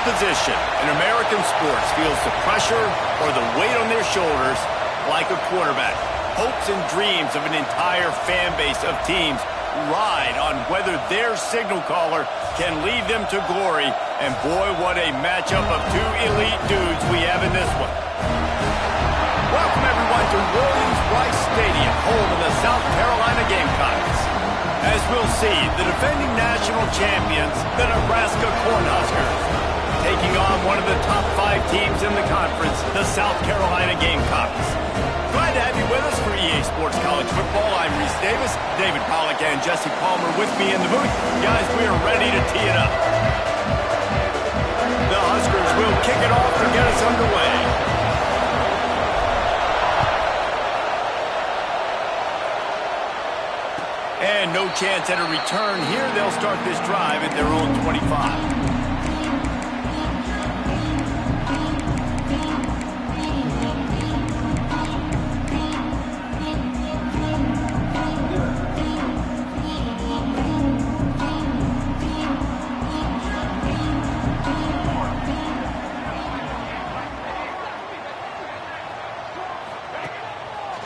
position in American sports feels the pressure or the weight on their shoulders like a quarterback. Hopes and dreams of an entire fan base of teams ride on whether their signal caller can lead them to glory. And boy, what a matchup of two elite dudes we have in this one. Welcome everyone to Williams-Brice Stadium, home of the South Carolina Gamecocks. As we'll see, the defending national champions, the Nebraska Cornhuskers, taking on one of the top 5 teams in the conference, the South Carolina Gamecocks. Glad to have you with us for EA Sports College Football. I'm Reese Davis, David Pollack and Jesse Palmer with me in the booth. Guys, we are ready to tee it up. The Huskers will kick it off to get us underway. And no chance at a return here. They'll start this drive at their own 25.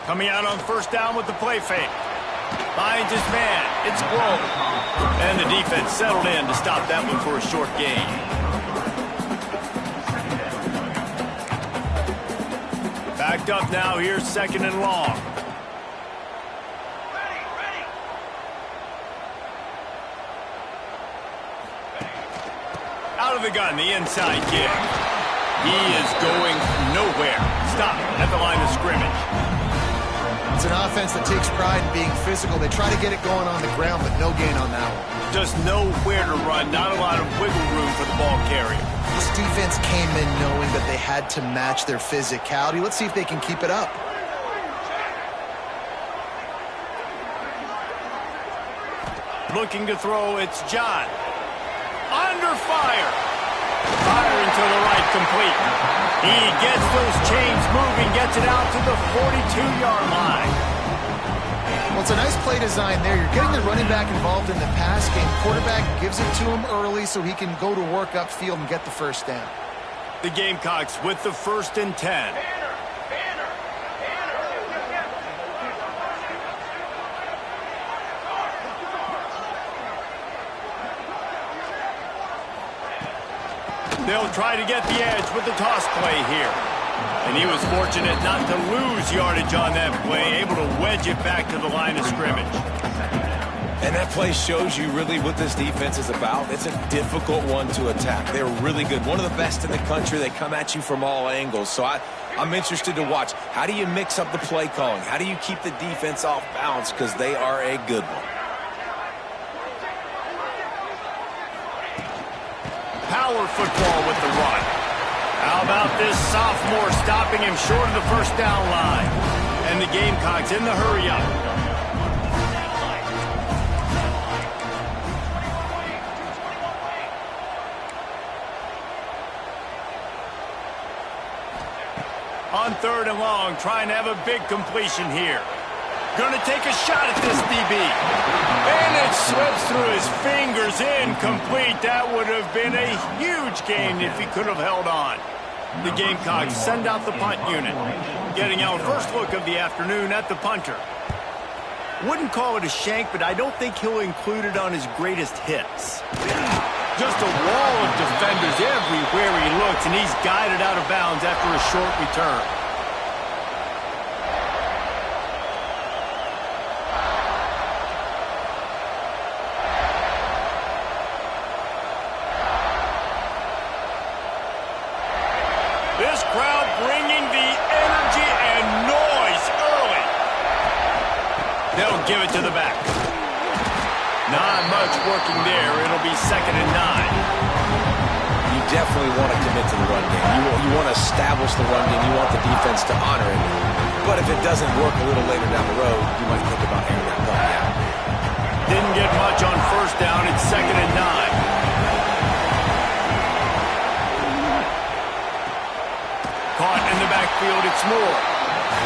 Coming out on first down with the play fake. Finds his man. It's Grove. And the defense settled in to stop that one for a short gain. Backed up now. Here's second and long. Out of the gun, the inside kick. He is going nowhere. Stop at the line of scrimmage. It's an offense that takes pride in being physical. They try to get it going on the ground, but no gain on that one. Just nowhere to run. Not a lot of wiggle room for the ball carrier. This defense came in knowing that they had to match their physicality. Let's see if they can keep it up. Looking to throw, it's John. Under fire. Firing to the right, complete. He gets those chains moving, gets it out to the 42-yard line. Well, it's a nice play design there. You're getting the running back involved in the pass game. Quarterback gives it to him early so he can go to work upfield and get the first down. The Gamecocks with the 1st and 10. They'll try to get the edge with the toss play here. And he was fortunate not to lose yardage on that play, able to wedge it back to the line of scrimmage. And that play shows you really what this defense is about. It's a difficult one to attack. They're really good. One of the best in the country. They come at you from all angles. So I'm interested to watch. How do you mix up the play calling? How do you keep the defense off balance? Because they are a good one. Power football with the run. How about this sophomore stopping him short of the first down line? And the Gamecocks in the hurry up. On 3rd and long, trying to have a big completion here. Going to take a shot at this DB. And it slips through his fingers, incomplete. That would have been a huge gain if he could have held on. The Gamecocks send out the punt unit. Getting our first look of the afternoon at the punter. Wouldn't call it a shank, but I don't think he'll include it on his greatest hits. Just a wall of defenders everywhere he looks, and he's guided out of bounds after a short return. This crowd bringing the energy and noise early. They'll give it to the back. Not much working there. It'll be 2nd and 9. You definitely want to commit to the run game. You want to establish the run game. You want the defense to honor it. But if it doesn't work a little later down the road, you might think about airing that ball out. Didn't get much on first down. It's 2nd and 9. Caught in the backfield, it's Moore.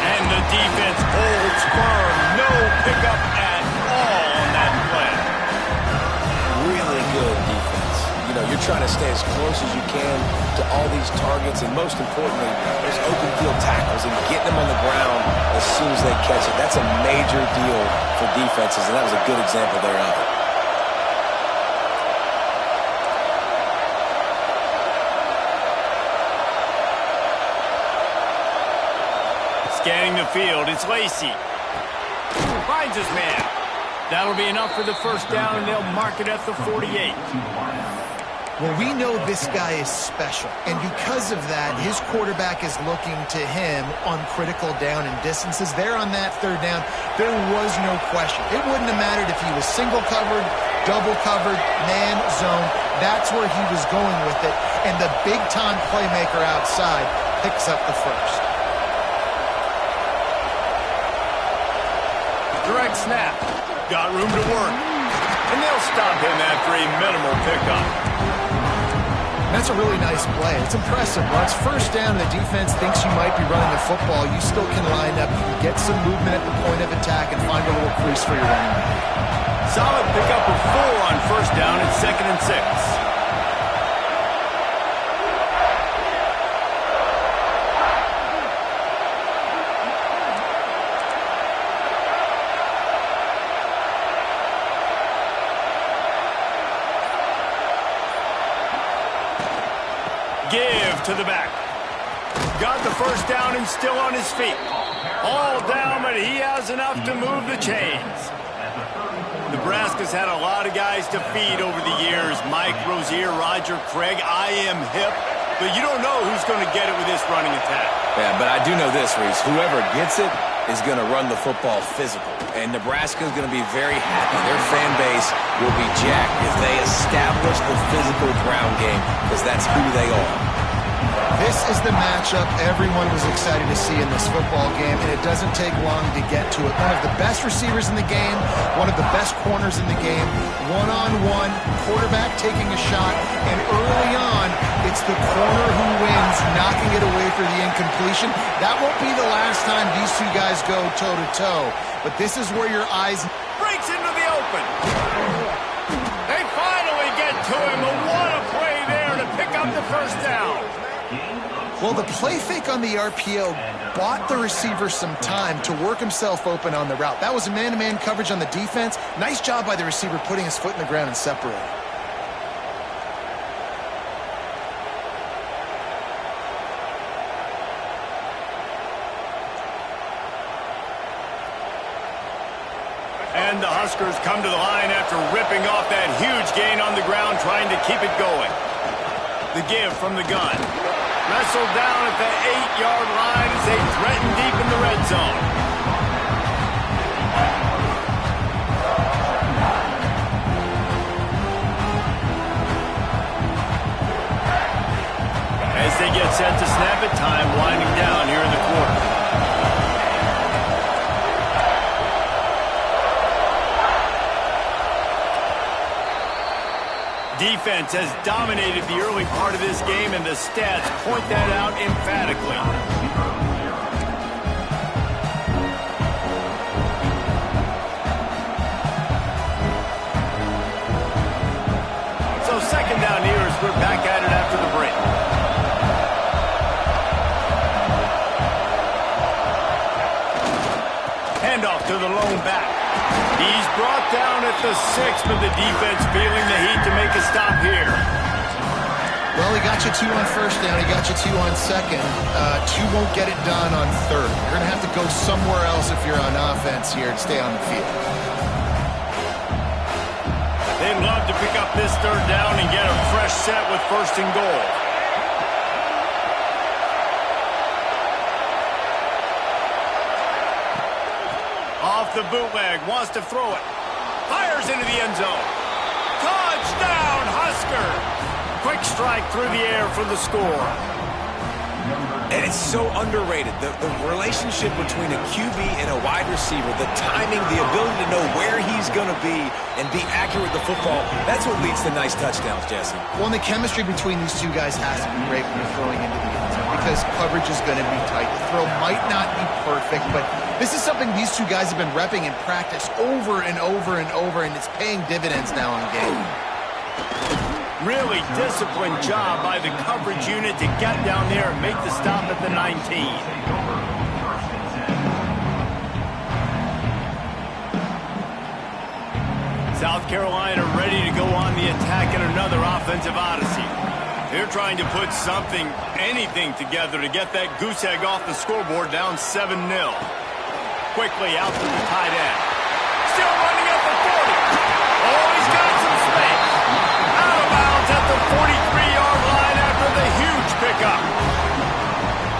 And the defense holds firm. No pickup at all on that play. Really good defense. You know, you're you're trying to stay as close as you can to all these targets, and most importantly, those open field tackles and getting them on the ground as soon as they catch it. That's a major deal for defenses, and that was a good example there of it. Scanning the field, it's Lacy. Finds his man. That'll be enough for the first down, and they'll mark it at the 48. Well, we know this guy is special, and because of that, his quarterback is looking to him on critical down and distances. There on that third down, there was no question. It wouldn't have mattered if he was single covered, double covered, man, zone. That's where he was going with it, and the big-time playmaker outside picks up the first. Direct snap. Got room to work. And they'll stop him after a minimal pickup. That's a really nice play. It's impressive. Once first down, the defense thinks you might be running the football. You still can line up, get some movement at the point of attack, and find a little crease for your running back. Solid pickup of 4 on first down at 2nd and 6. Give to the back. Got the first down and still on his feet. All down, but he has enough to move the chains. Nebraska's had a lot of guys to feed over the years. Mike Rozier, Roger Craig. I am hip, but you don't know who's going to get it with this running attack. Yeah, but I do know this, Reese. Whoever gets it is going to run the football physical. And Nebraska is going to be very happy. Their fan base will be jacked if they establish the physical ground game, because that's who they are. This is the matchup everyone was excited to see in this football game, and it doesn't take long to get to it. One of the best receivers in the game, one of the best corners in the game, one-on-one, quarterback taking a shot, and early on, it's the corner who wins, knocking it away for the incompletion. That won't be the last time these two guys go toe-to-toe, but this is where your eyes... Breaks into the open. They finally get to him, but what a play there to pick up the first down. Well, the play fake on the RPO bought the receiver some time to work himself open on the route. That was a man-to-man coverage on the defense. Nice job by the receiver putting his foot in the ground and separating. And the Huskers come to the line after ripping off that huge gain on the ground, trying to keep it going. The give from the gun. Wrestled down at the 8-yard line as they threaten deep in the red zone. As they get set to snap it, time winding down here in the quarter. Defense has dominated the early part of this game, and the stats point that out emphatically. So second down here as we're back at it after the break. Handoff to the lone back. He's brought down at the 6, but the defense feeling the heat to make a stop here. Well, he got you 2 on first down. He got you 2 on second. 2 won't get it done on third. You're going to have to go somewhere else if you're on offense here to stay on the field. They'd love to pick up this third down and get a fresh set with first and goal. Off the bootleg, wants to throw it. Fires into the end zone. Touchdown, Husker! Quick strike through the air for the score. And it's so underrated. The relationship between a QB and a wide receiver, the timing, the ability to know where he's going to be and be accurate with the football, that's what leads to nice touchdowns, Jesse. Well, and the chemistry between these two guys has to be great when you're throwing into the end zone because coverage is going to be tight. The throw might not be perfect, but this is something these two guys have been repping in practice over and over and over, and it's paying dividends now in the game. Really disciplined job by the coverage unit to get down there and make the stop at the 19. South Carolina ready to go on the attack in another offensive odyssey. They're trying to put something, anything together to get that goose egg off the scoreboard down 7-0. Quickly out to the tight end. Still running at the 40. Oh, he's got some space. Out of bounds at the 43-yard line after the huge pickup.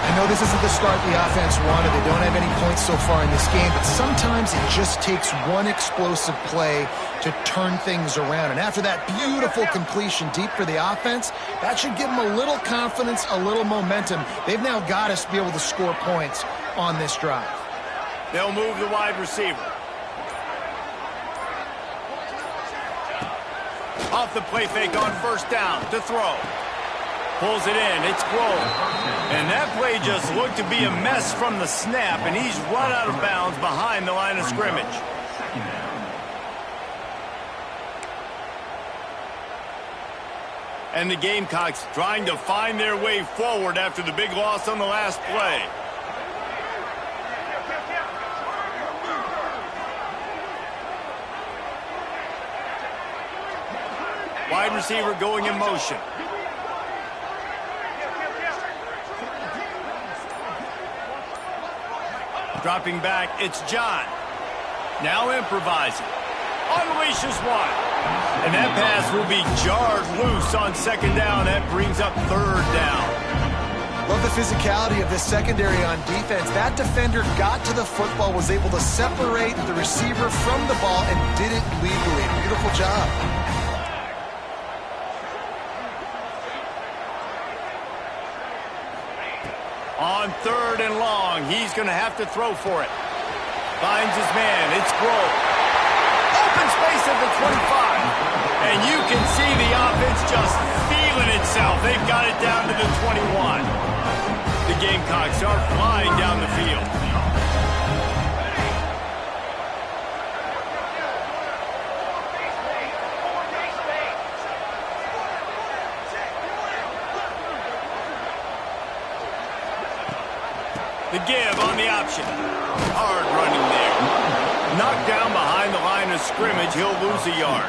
I know this isn't the start the offense wanted. They don't have any points so far in this game, but sometimes it just takes one explosive play to turn things around. And after that beautiful completion deep for the offense, that should give them a little confidence, a little momentum. They've now got us to be able to score points on this drive. They'll move the wide receiver. Off the play fake on first down to throw. Pulls it in, it's Grove. And that play just looked to be a mess from the snap, and he's run out of bounds behind the line of scrimmage. And the Gamecocks trying to find their way forward after the big loss on the last play. Wide receiver going in motion. Dropping back, it's John. Now improvising. Unleashes one. And that pass will be jarred loose on second down. That brings up third down. Love the physicality of this secondary on defense. That defender got to the football, was able to separate the receiver from the ball, and did it legally. Beautiful job. On third and long, he's going to have to throw for it. Finds his man, it's Grove. Open space at the 25. And you can see the offense just feeling itself. They've got it down to the 21. The Gamecocks are flying down the field. The give on the option. Hard running there. Knocked down behind the line of scrimmage. He'll lose a yard.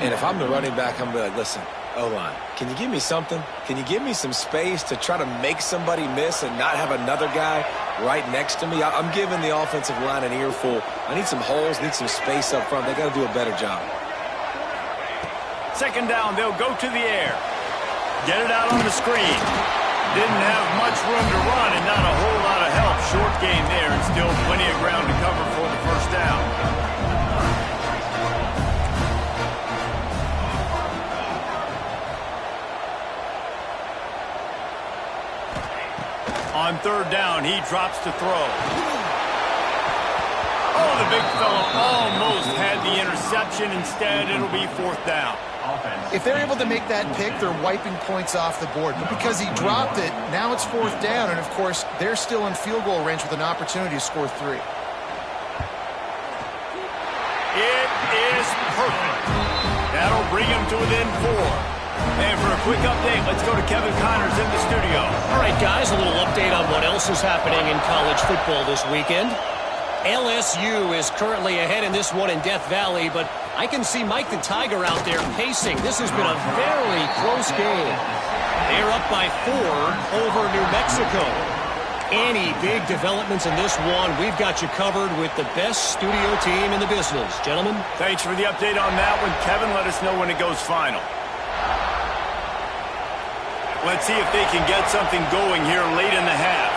And if I'm the running back, I'm going to be like, listen, O-line, can you give me something? Can you give me some space to try to make somebody miss and not have another guy right next to me? I'm giving the offensive line an earful. I need some holes, need some space up front. They got to do a better job. Second down, they'll go to the air. Get it out on the screen. Didn't have much room to run and not a whole lot of help. Short gain there and still plenty of ground to cover for the first down. On third down, he drops to throw. Oh, the big fella almost had the interception. Instead, it'll be fourth down. If they're able to make that pick, they're wiping points off the board. But because he dropped it, now it's fourth down. And, of course, they're still in field goal range with an opportunity to score 3. It is perfect. That'll bring him to within 4. And for a quick update, let's go to Kevin Connors in the studio. All right, guys, a little update on what else is happening in college football this weekend. LSU is currently ahead in this one in Death Valley, but I can see Mike the Tiger out there pacing. This has been a very close game. They're up by 4 over New Mexico. Any big developments in this one, we've got you covered with the best studio team in the business. Gentlemen. Thanks for the update on that one. Kevin, let us know when it goes final. Let's see if they can get something going here late in the half.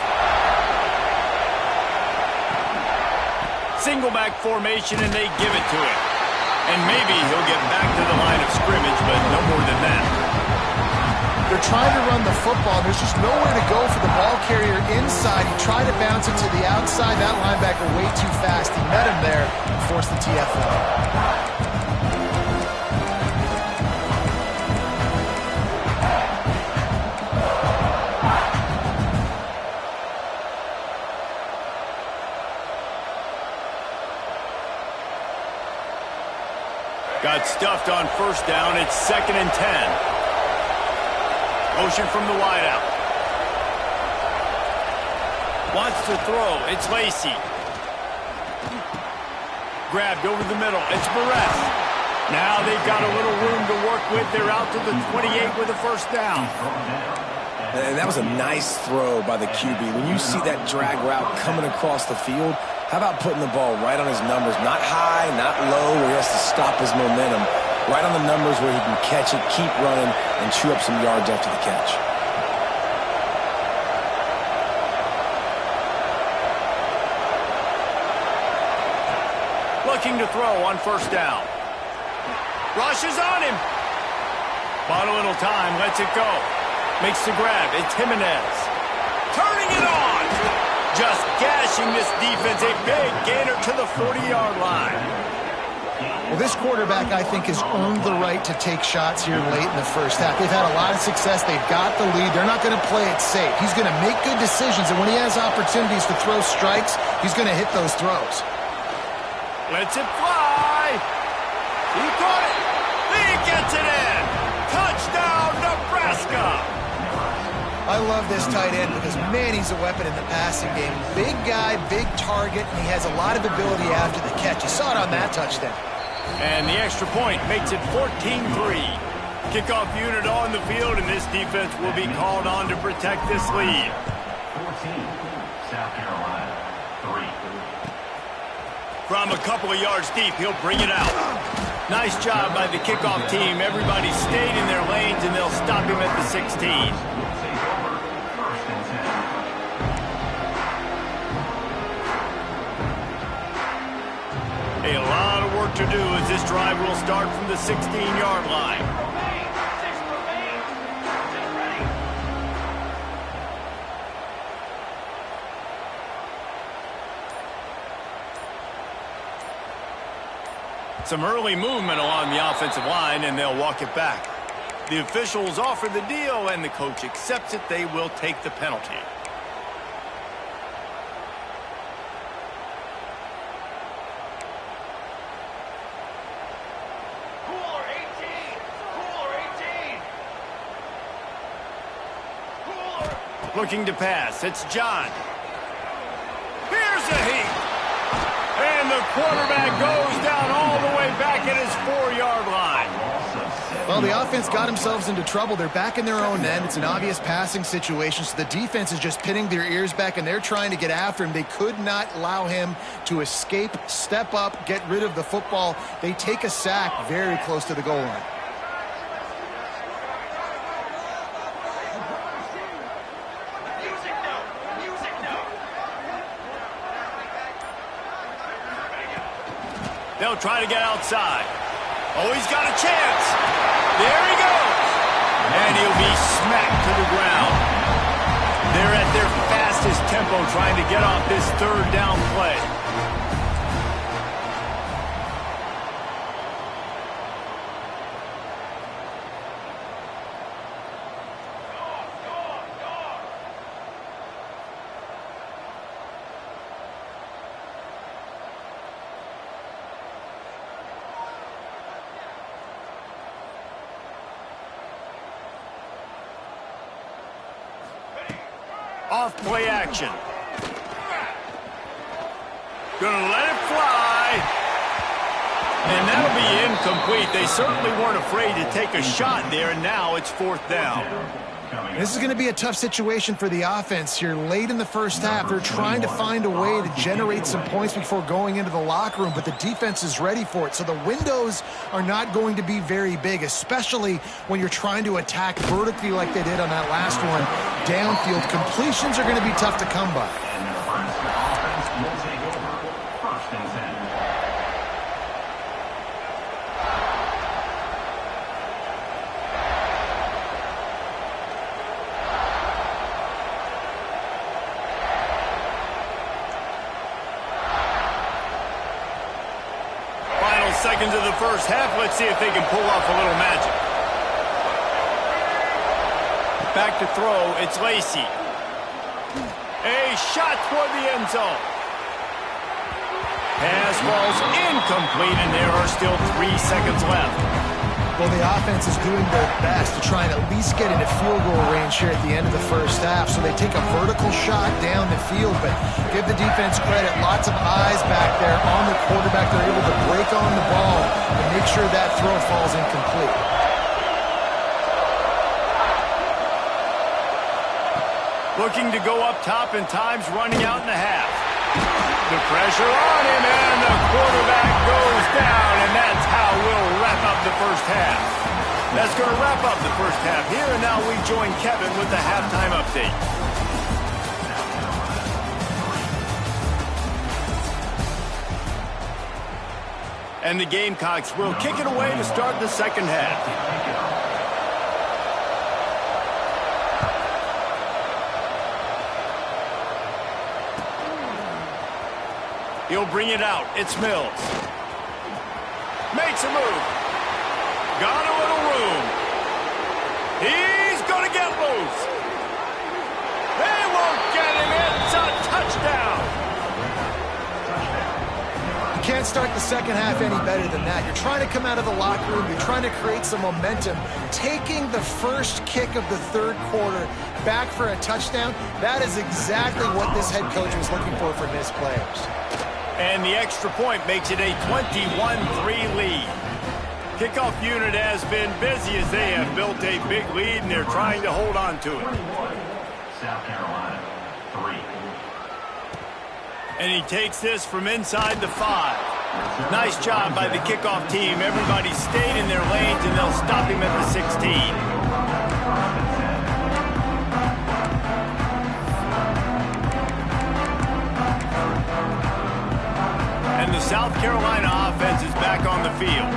Single back formation, and they give it to him. And maybe he'll get back to the line of scrimmage, but no more than that. They're trying to run the football. There's just nowhere to go for the ball carrier inside. He tried to bounce it to the outside. That linebacker way too fast. He met him there and forced the TFL. Got stuffed left on first down. It's 2nd and 10. Motion from the wideout. Wants to throw. It's Lacy. Grabbed over the middle. It's Barres. Now they've got a little room to work with. They're out to the 28 with a first down. And that was a nice throw by the QB. When you see that drag route coming across the field, how about putting the ball right on his numbers? Not high, not low, where he has to stop his momentum. Right on the numbers where he can catch it, keep running, and chew up some yards after the catch. Looking to throw on first down. Rushes on him. Bought a little time, lets it go. Makes the grab. It's Jimenez. Turning it on. Just gashing this defense. A big gainer to the 40-yard line. Well, this quarterback, I think, has earned the right to take shots here late in the first half. They've had a lot of success. They've got the lead. They're not going to play it safe. He's going to make good decisions, and when he has opportunities to throw strikes, he's going to hit those throws. Lets it fly. He caught it. He gets it in. Touchdown, Nebraska. I love this tight end because, man, he's a weapon in the passing game. Big guy, big target, and he has a lot of ability after the catch. You saw it on that touchdown. And the extra point makes it 14-3. Kickoff unit on the field, and this defense will be called on to protect this lead. 14, South Carolina, 3. From a couple of yards deep, he'll bring it out. Nice job by the kickoff team. Everybody stayed in their lanes, and they'll stop him at the 16. A lot of work to do as this drive will start from the 16-yard line. Some early movement along the offensive line, and they'll walk it back. The officials offer the deal, and the coach accepts it. They will take the penalty. Looking to pass. It's John. Here's a heat. And the quarterback goes down all the way back at his 4-yard line. Well, the offense got themselves into trouble. They're back in their own end. It's an obvious passing situation, so the defense is just pinning their ears back, and they're trying to get after him. They could not allow him to escape, step up, get rid of the football. They take a sack very close to the goal line. They'll try to get outside. Oh, he's got a chance. There he goes. And he'll be smacked to the ground. They're at their fastest tempo trying to get off this third down play. Off play action. Gonna let it fly. And that'll be incomplete. They certainly weren't afraid to take a shot there, and now it's 4th down. This is going to be a tough situation for the offense here late in the first half. They're trying to find a way to generate some points before going into the locker room, but the defense is ready for it. So the windows are not going to be very big, especially when you're trying to attack vertically like they did on that last one. Downfield completions are going to be tough to come by. And Nebraska offense will take over 1st and 10. Seconds of the first half. Let's see if they can pull off a little magic. Back to throw. It's Lacy. A shot toward the end zone. Pass falls incomplete, and there are still 3 seconds left. Well, the offense is doing their best to try and at least get into field goal range here at the end of the first half. So they take a vertical shot down the field, but give the defense credit. Lots of eyes back there on the quarterback. They're able to break on the ball and make sure that throw falls incomplete. Looking to go up top, and time's running out in the half. The pressure on him, and the quarterback goes down, and that's how we'll wrap up the first half. That's going to wrap up the first half here, and now we join Kevin with the halftime update. And the Gamecocks will kick it away to start the second half. He'll bring it out. It's Mills. Makes a move. Got a little room. He's going to get loose. They won't get him. It's a touchdown. You can't start the second half any better than that. You're trying to come out of the locker room. You're trying to create some momentum. Taking the first kick of the third quarter back for a touchdown, that is exactly what this head coach was looking for from his players. And the extra point makes it a 21-3 lead. Kickoff unit has been busy as they have built a big lead, and they're trying to hold on to it. South Carolina, 3. And he takes this from inside the 5. Nice job by the kickoff team. Everybody stayed in their lanes, and they'll stop him at the 16. And the South Carolina offense is back on the field.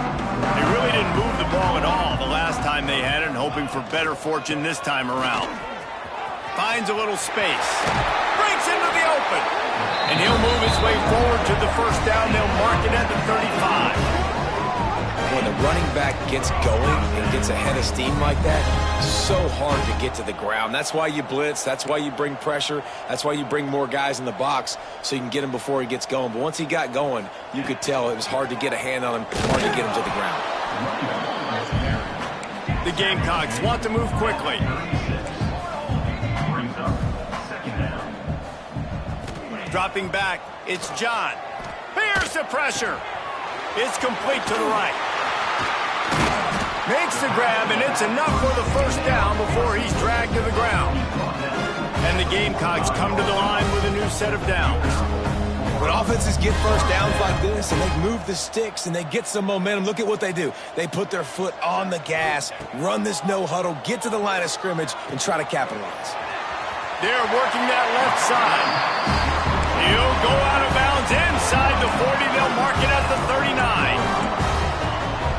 They really didn't move the ball at all the last time they had it, and hoping for better fortune this time around. Finds a little space. Breaks into the open. And he'll move his way forward to the first down. They'll mark it at the 35. When the running back gets going and gets ahead of steam like that, so hard to get to the ground. That's why you blitz. That's why you bring pressure. That's why you bring more guys in the box so you can get him before he gets going. But once he got going, you could tell it was hard to get a hand on him, hard to get him to the ground. The Gamecocks want to move quickly. Brings up second down. Dropping back, it's John. Here's the pressure. It's complete to the right. Makes the grab, and it's enough for the first down before he's dragged to the ground. And the Gamecocks come to the line with a new set of downs. When offenses get first downs like this and they move the sticks and they get some momentum, look at what they do. They put their foot on the gas, run this no huddle, get to the line of scrimmage, and try to capitalize. They're working that left side. He'll go out of bounds inside the 40. They'll mark it at the 39.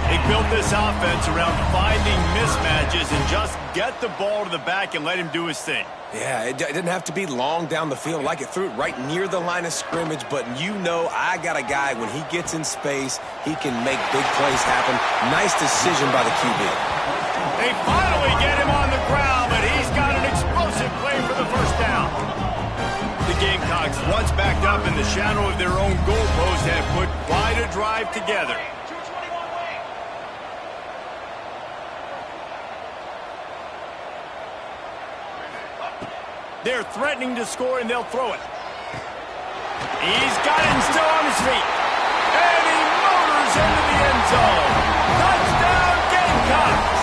They built this offense around finding mismatches and just get the ball to the back and let him do his thing. Yeah, it didn't have to be long down the field. Like it threw it right near the line of scrimmage, but you know I got a guy, when he gets in space, he can make big plays happen. Nice decision by the QB. They finally get him on the ground, but he's got an explosive play for the first down. The Gamecocks, once backed up in the shadow of their own goalpost, have put quite a drive together. They're threatening to score, and they'll throw it. He's got it and still on his feet. And he motors into the end zone. Touchdown, Gamecocks!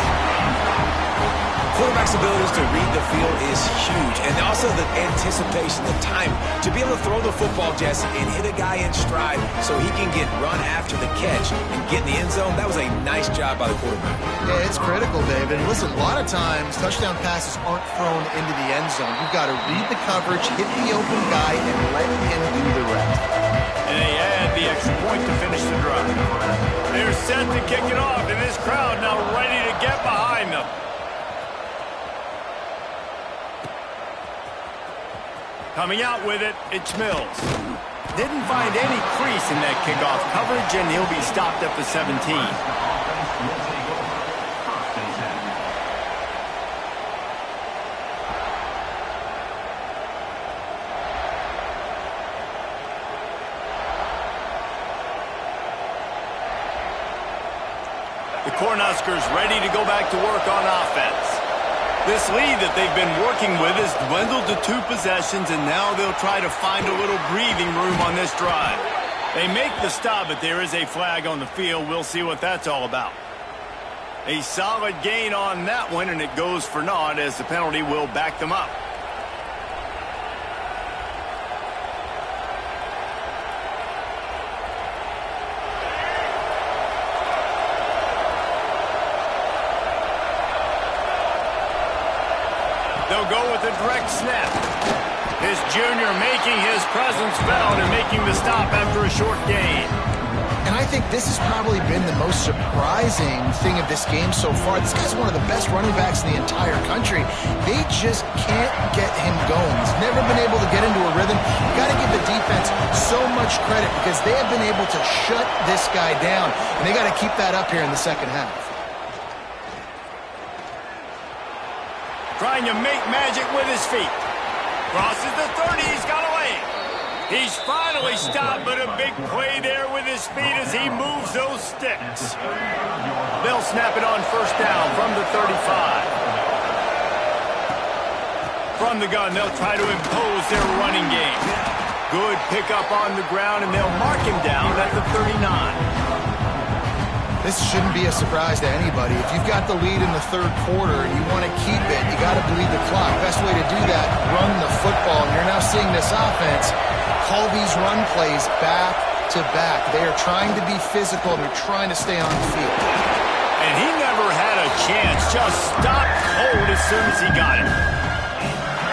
Quarterback's abilities to read the field is huge, and also the anticipation, the time to be able to throw the football, Jesse, and hit a guy in stride so he can get run after the catch and get in the end zone. That was a nice job by the quarterback. Yeah, it's critical, David. And listen, a lot of times touchdown passes aren't thrown into the end zone. You've got to read the coverage, hit the open guy, and let him do the rest. And they add the extra point to finish the drive. They're set to kick it off, and this crowd now ready to get behind them. Coming out with it, it's Mills. Didn't find any crease in that kickoff coverage, and he'll be stopped at the 17. The Cornhuskers ready to go back to work on offense. This lead that they've been working with has dwindled to 2 possessions, and now they'll try to find a little breathing room on this drive. They make the stop, but there is a flag on the field. We'll see what that's all about. A solid gain on that one, and it goes for naught as the penalty will back them up. They'll go with a direct snap. This junior making his presence felt and making the stop after a short gain. And I think this has probably been the most surprising thing of this game so far. This guy's one of the best running backs in the entire country. They just can't get him going. He's never been able to get into a rhythm. You got to give the defense so much credit because they have been able to shut this guy down. And they got to keep that up here in the second half. Trying to make magic with his feet. Crosses the 30, he's got away. He's finally stopped, but a big play there with his feet as he moves those sticks. They'll snap it on first down from the 35. From the gun, they'll try to impose their running game. Good pickup on the ground, and they'll mark him down at the 39. This shouldn't be a surprise to anybody. If you've got the lead in the third quarter and you want to keep it, you got to bleed the clock. Best way to do that, run the football. And you're now seeing this offense call these run plays back to back. They are trying to be physical and they're trying to stay on the field. And he never had a chance. Just stopped cold as soon as he got it.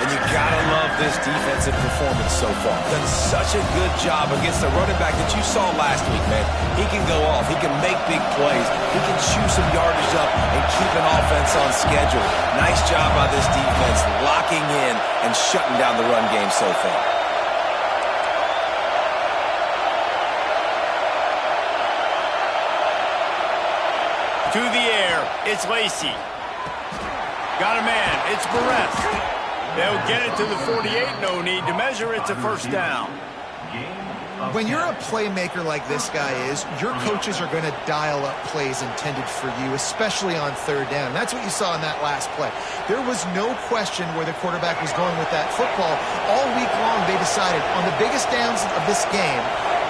And you gotta love this defensive performance so far. Done such a good job against the running back that you saw last week, man. He can go off. He can make big plays. He can chew some yardage up and keep an offense on schedule. Nice job by this defense locking in and shutting down the run game so far. To the air, it's Lacy. Got a man, it's Barres. They'll get it to the 48, no need to measure. It's a first down. When you're a playmaker like this guy is, your coaches are going to dial up plays intended for you, especially on third down. That's what you saw in that last play. There was no question where the quarterback was going with that football. All week long, they decided on the biggest downs of this game,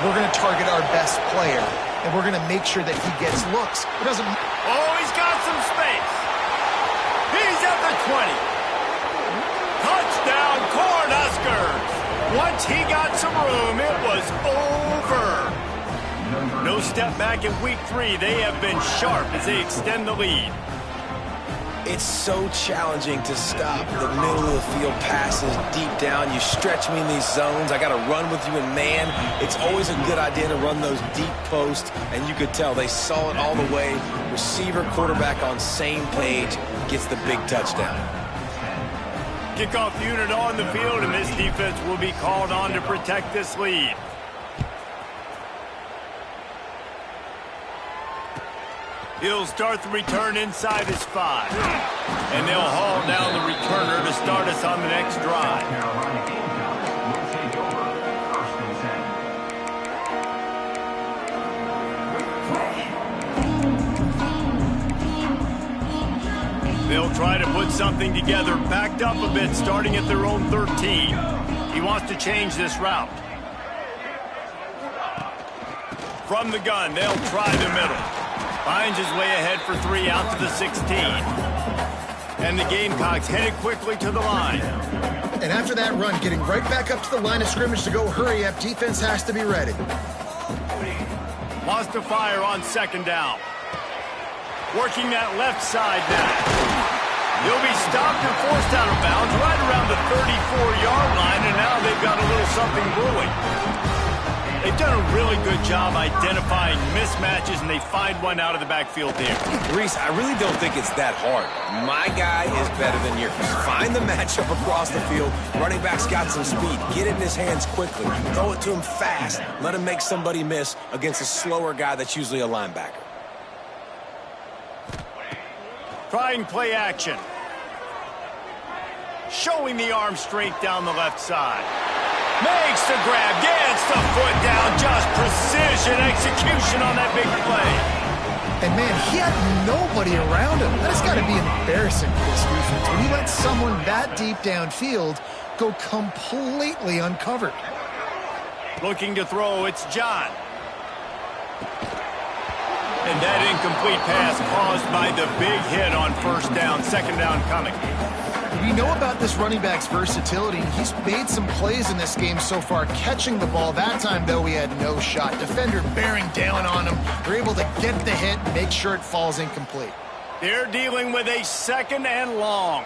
we're going to target our best player, and we're going to make sure that he gets looks. It doesn't... Oh, he's got some space. He's at the 20. Touchdown, Cornhuskers! Once he got some room, it was over. No step back in week 3. They have been sharp as they extend the lead. It's so challenging to stop the middle of the field passes deep down. You stretch me in these zones. I got to run with you in man. It's always a good idea to run those deep posts, and you could tell they saw it all the way. Receiver, quarterback on same page, gets the big touchdown. Kickoff unit on the field, and this defense will be called on to protect this lead. He'll start the return inside his 5. And they'll haul down the returner to start us on the next drive. Carolina Gamecocks will take over first and 10. They'll try to put something together, backed up a bit, starting at their own 13. He wants to change this route. From the gun, they'll try the middle. Finds his way ahead for 3 out to the 16. And the Gamecocks headed quickly to the line. And after that run, getting right back up to the line of scrimmage to go hurry up, defense has to be ready. Wants to fire on second down. Working that left side now. He'll be stopped and forced out of bounds right around the 34-yard line, and now they've got a little something brewing. They've done a really good job identifying mismatches, and they find one out of the backfield there. Reese, I really don't think it's that hard. My guy is better than yours. Find the matchup across the field. Running back's got some speed. Get it in his hands quickly. Throw it to him fast. Let him make somebody miss against a slower guy that's usually a linebacker. Trying play action. Showing the arm strength down the left side. Makes the grab, gets the foot down, just precision execution on that big play. And, man, he had nobody around him. That has got to be embarrassing for this defense. When you let someone that deep downfield go completely uncovered. Looking to throw, it's John. And that incomplete pass caused by the big hit on first down. Second down coming. We know about this running back's versatility. He's made some plays in this game so far, catching the ball. That time, though, he had no shot. Defender bearing down on him. They're able to get the hit and make sure it falls incomplete. They're dealing with a second and long.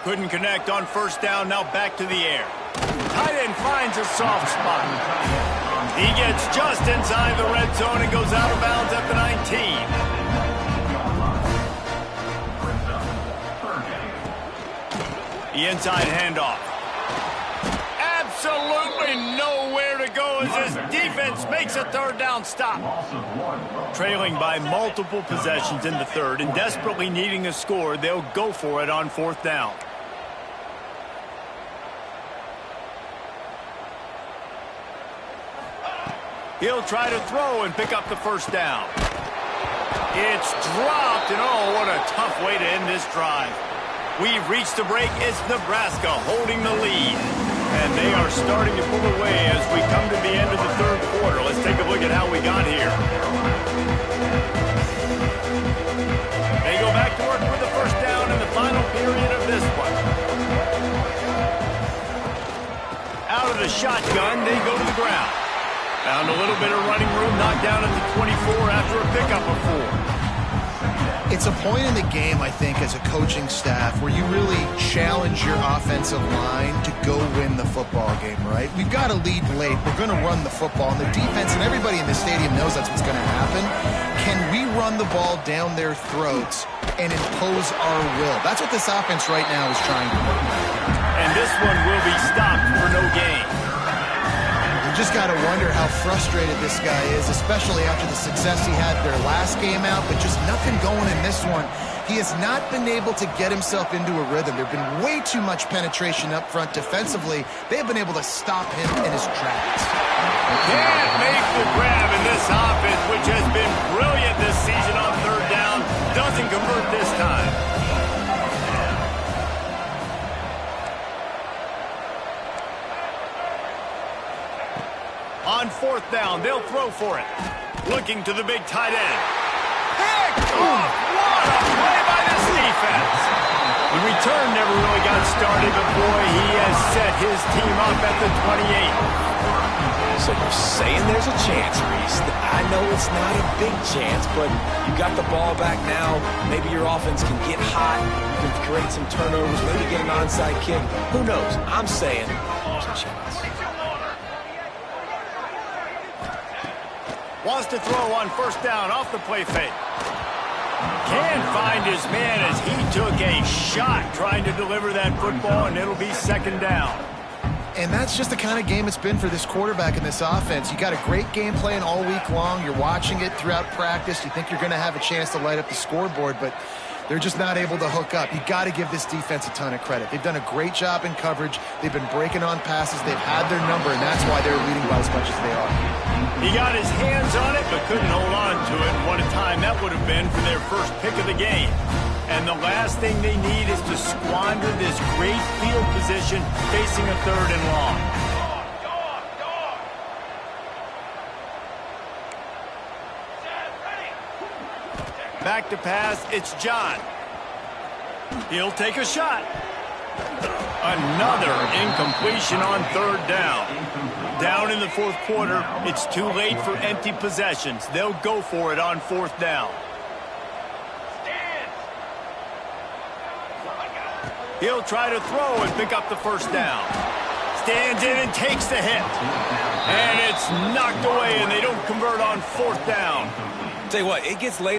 Couldn't connect on first down, now back to the air. Tight end finds a soft spot. He gets just inside the red zone and goes out of bounds at the 19. The inside handoff. Absolutely nowhere to go as this defense makes a third down stop. Trailing by multiple possessions in the third and desperately needing a score, they'll go for it on fourth down. He'll try to throw and pick up the first down. It's dropped, and oh, what a tough way to end this drive. We've reached the break. It's Nebraska holding the lead. And they are starting to pull away as we come to the end of the third quarter. Let's take a look at how we got here. They go back to work with the first down in the final period of this one. Out of the shotgun, they go to the ground. Found a little bit of running room, knocked down at the 24 after a pickup of 4. It's a point in the game, I think, as a coaching staff where you really challenge your offensive line to go win the football game, right? We've got to lead late. We're going to run the football. And the defense and everybody in the stadium knows that's what's going to happen. Can we run the ball down their throats and impose our will? That's what this offense right now is trying to do. And this one will be stopped for no gain. Just got to wonder how frustrated this guy is, especially after the success he had their last game out, but just nothing going in this one. He has not been able to get himself into a rhythm. There have been way too much penetration up front defensively. They've been able to stop him in his tracks. Can't make the grab in this offense, which has been brilliant this season on third down. Doesn't convert this time. On fourth down, they'll throw for it. Looking to the big tight end. Picked off! What a play by this defense! The return never really got started, but boy, he has set his team up at the 28. So you're saying there's a chance, Reese. I know it's not a big chance, but you got the ball back now. Maybe your offense can get hot. You can create some turnovers, maybe get an onside kick. Who knows? I'm saying there's a chance. Wants to throw on first down off the play fake. Can't find his man as he took a shot trying to deliver that football, and it'll be second down. And that's just the kind of game it's been for this quarterback in this offense. You got a great game plan all week long. You're watching it throughout practice. You think you're going to have a chance to light up the scoreboard, but they're just not able to hook up. You got to give this defense a ton of credit. They've done a great job in coverage. They've been breaking on passes. They've had their number, and that's why they're leading by as much as they are. He got his hands on it, but couldn't hold on to it. What a time that would have been for their first pick of the game. And the last thing they need is to squander this great field position facing a third and long. Back to pass, it's John. He'll take a shot. Another incompletion on third down. Down in the fourth quarter, it's too late for empty possessions. They'll go for it on fourth down. He'll try to throw and pick up the first down. Stands in and takes the hit. And it's knocked away, and they don't convert on fourth down. Tell you what, it gets late